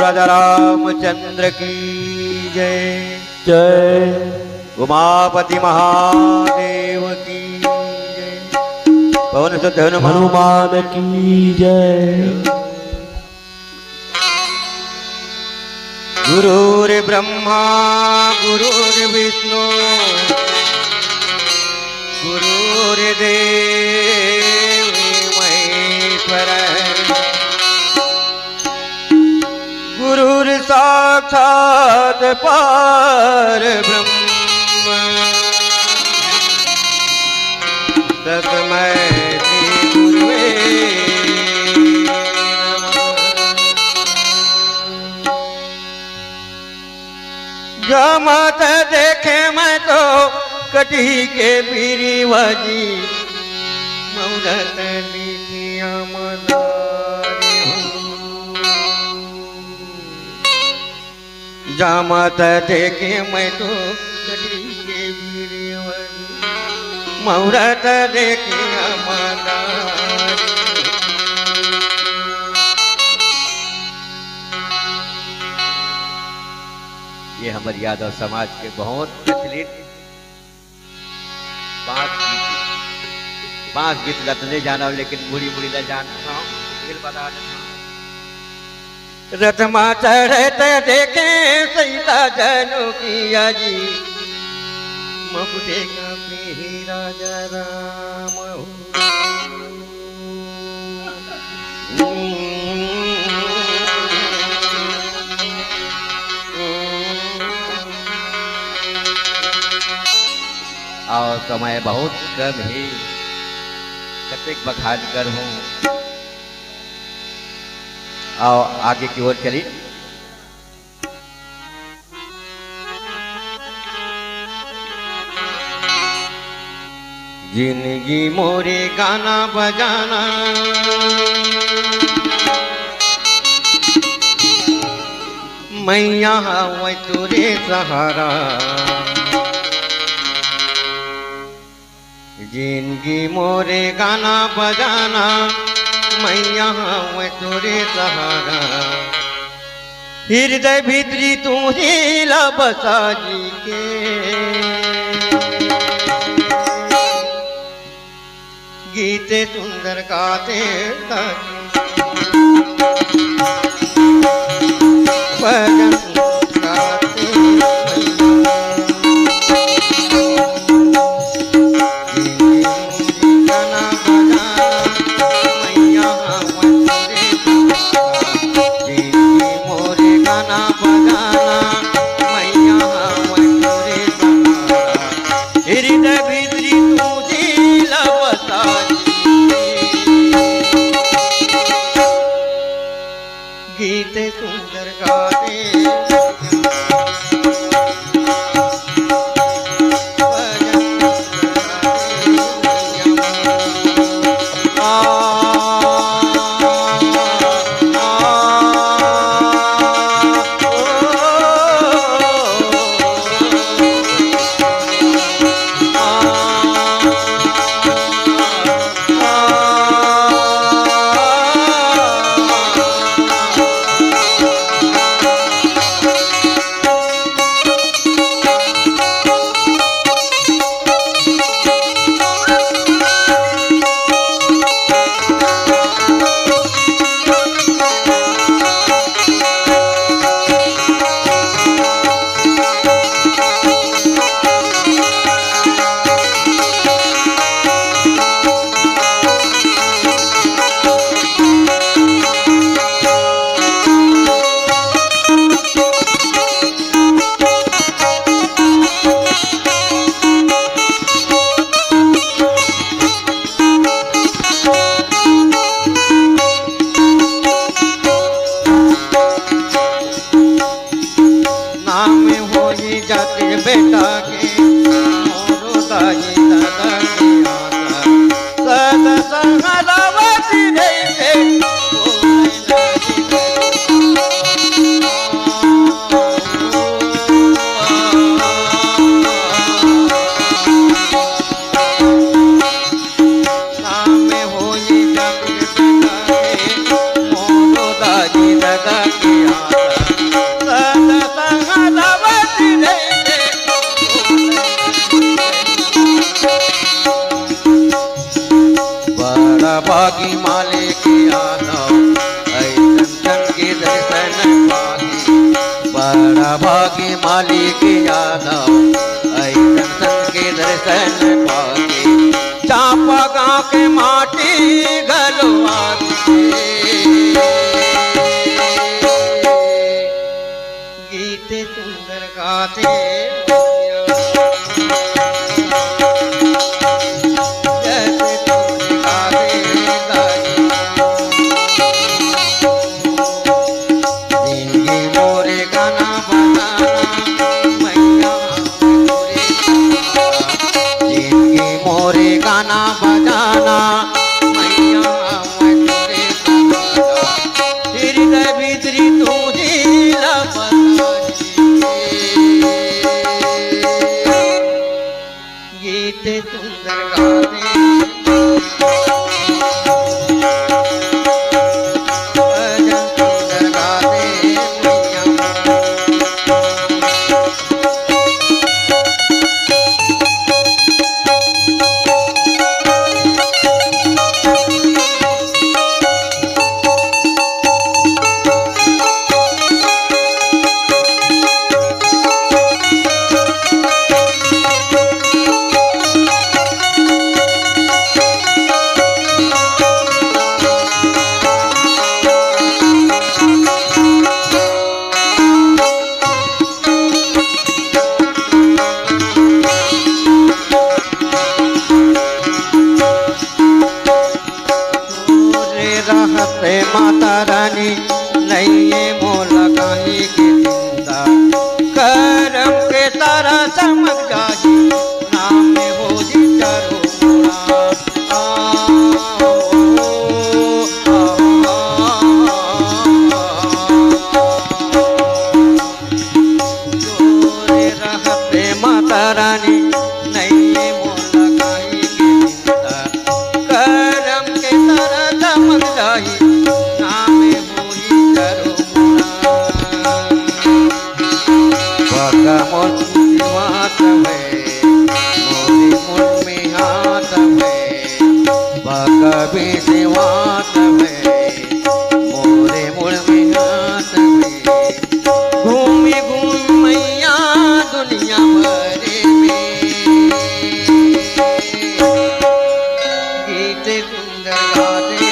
राजा रामचंद्र की जय जय। उमापति महादेव की जय। पवन सुत हनुमान की जय। गुरुर्ब्रह्मा गुरुर्विष्णु गुरुर्देव महेश्वर गुरुर्साक्षात् परब्रह्म तस्मै श्री गुरुवे जमत देखे मैं तो कटी के पीरी बाजी मौलत लिखिया मदारी जमत देखे मैं तो कटी के पीरी बाजी मौलत लिखिया मदारी। ये हमारे यादव समाज के बहुत प्रचलित बांस गीत लतने जाना लेकिन बुढ़ी बुढ़ी ल जाना बता रथमा चढ़ते देखे सीता जनू किया जी मकुटे का पीही राजा राम और समय बहुत कम ही कतेक बखान कर हूँ आओ आगे की ओर चली। जिंदगी मोरे गाना बजाना मैं यहाँ वही तुरे सहारा जिंदगी मोरे गाना बजाना मैं यहाँ मैं तोरे सहारा हृदय भीतरी तू ही बसा जी के गीते सुंदर गाते भजन गाते गीते सुंदर गाते बेटा के मोरो दाई दादा के सदा संगलावती नहीं सामने होई जग बेटा के मोरो दाई दादा के भाग्य मालिक यादव ऐसन सन के दर्शन पाके चापा गाँव के माटी गलवा गीत सुंदर गाते गाना बजाना मैया मचुरे हृदय भीतरी तुझी गीत सुंदर गाते माता रानी नहीं मोल कहीं की चिंता करम के तारा चमक जाही नाम में हो जी चारो रहते माता रानी नहीं मोल कहीं की चिंता करम के तारा चमक जाही कभी सेवात में मोरे मुड़ में हाथ में घूमी घूम मैया दुनिया भरे में गीत सुंदर गाते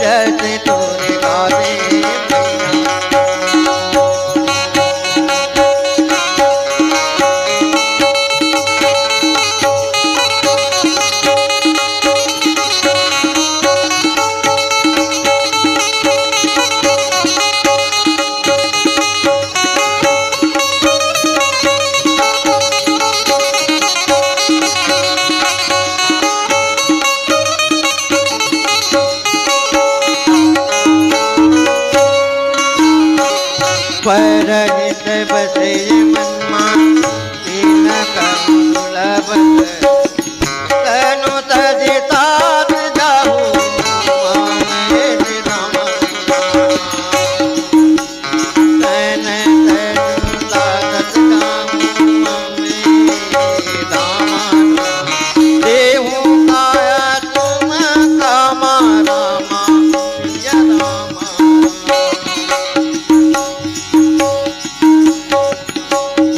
जैसे तोरे गाते परहित बसे मनमा तीन कमुलबत तनु तजिता जाहु तन तनु लागत देहु काया तुम कामा रामा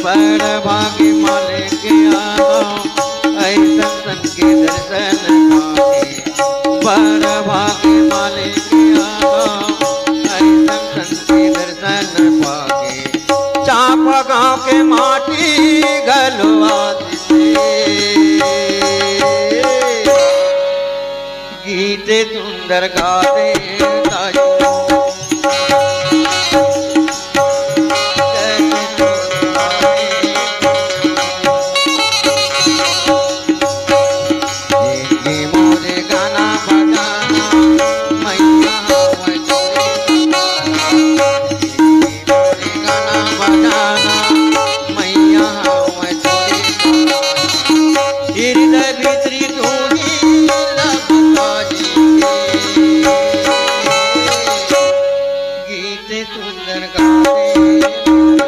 बड़ भाग्य मालिक यादव ऐसन सन के दर्शन पाके बड़ भाग्य मालिक यादव ऐसन सन के दर्शन पाके चापा गाँव के माटी गलवा गीत सुंदर गाते सुंदर गाते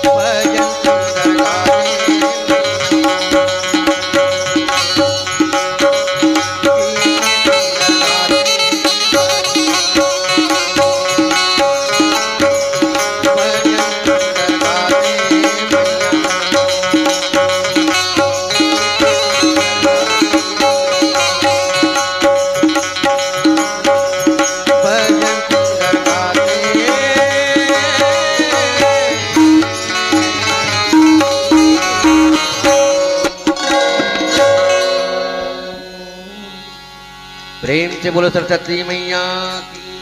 भजन सुंदर गाते प्रेम से बोलो सरस्वती मैया की